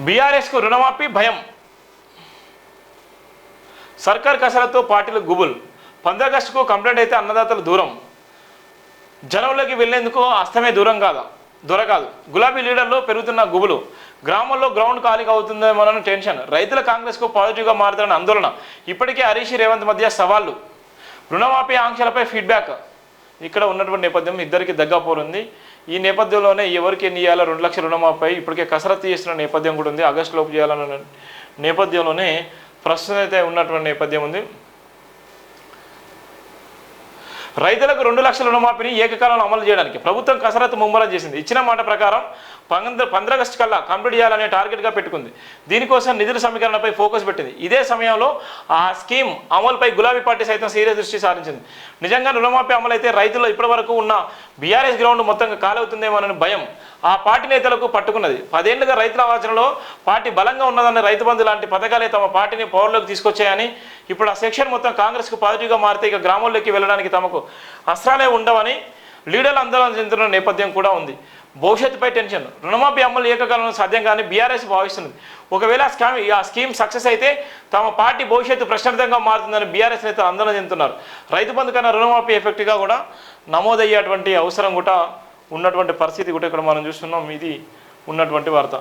బీఆర్ఎస్కు రుణమాఫీ భయం. సర్కార్ కసరత్తు పార్టీలు గుబుల్. 15 ఆగస్టుకు కంప్లైంట్ అయితే అన్నదాతలు దూరం. జనంలోకి వెళ్లేందుకు అస్తమే దూరం కాదు. గులాబీ లీడర్లో పెరుగుతున్న గుబులు. గ్రామంలో గ్రౌండ్ ఖాళీగా అవుతుందేమోనన్న టెన్షన్. రైతుల కాంగ్రెస్కు పాజిటివ్గా మారుతున్న ఆందోళన. ఇప్పటికే హరీష్ రేవంత్ మధ్య సవాళ్లు. రుణమాఫీ ఆంక్షలపై ఫీడ్బ్యాక్. ఇక్కడ ఉన్నటువంటి నేపథ్యం ఇద్దరికి దగ్గపోరుంది. ఈ నేపథ్యంలోనే ఎవరికి ఎన్ని ఇవ్వాలో 2 లక్షల రుణమాఫీ ఇప్పటికే కసరత్తు చేస్తున్న నేపథ్యం కూడా ఉంది. ఆగస్టులోపు చేయాలన్న నేపథ్యంలోనే ప్రస్తుతం అయితే ఉన్నటువంటి నేపథ్యం ఉంది. రైతులకు 2 లక్షల రుణమాఫీని ఏకకాలంలో అమలు చేయడానికి ప్రభుత్వం కసరత్తు ముమ్మరం చేసింది. ఇచ్చిన మాట ప్రకారం 15 ఆగస్టు కల్లా కంప్లీట్ చేయాలనే టార్గెట్గా పెట్టుకుంది. దీనికోసం నిధుల సమీకరణపై ఫోకస్ పెట్టింది. ఇదే సమయంలో ఆ స్కీమ్ అమలుపై గులాబీ పార్టీ సైతం సీరియస్ దృష్టి సారించింది. నిజంగా రుణమాఫీ అమలైతే రైతుల్లో ఇప్పటివరకు ఉన్న బీఆర్ఎస్ గ్రౌండ్ మొత్తంగా కాలవుతుందేమోనని భయం ఆ పార్టీ నేతలకు పట్టుకున్నది. 10 ఏళ్లుగా రైతుల ఆలోచనలో పార్టీ బలంగా ఉన్నదని రైతు బంధు లాంటి పథకాలే తమ పార్టీని పవర్లోకి తీసుకొచ్చాయని, ఇప్పుడు ఆ సెక్షన్ మొత్తం కాంగ్రెస్కు పాజిటివ్గా మారితే ఇక గ్రామాల్లోకి వెళ్ళడానికి తమకు అస్త్రాలే ఉండవని లీడర్లు ఆందోళన చెందుతున్న నేపథ్యం కూడా ఉంది. భవిష్యత్తుపై టెన్షన్. రుణమాఫీ అమలు ఏకకాలంలో సాధ్యం కానీ బీఆర్ఎస్ భావిస్తున్నది. ఒకవేళ ఆ స్కీమ్ సక్సెస్ అయితే తమ పార్టీ భవిష్యత్తు ప్రశ్నార్థంగా మారుతుందని బీఆర్ఎస్ నేతలు ఆందోళన చెందుతున్నారు. రైతు బంధు కన్నా రుణమాఫీ ఎఫెక్ట్గా కూడా నమోదయ్యేటువంటి అవసరం కూడా ఉన్నటువంటి పరిస్థితి కూడా ఇక్కడ మనం చూస్తున్నాం. ఇది ఉన్నటువంటి వార్త.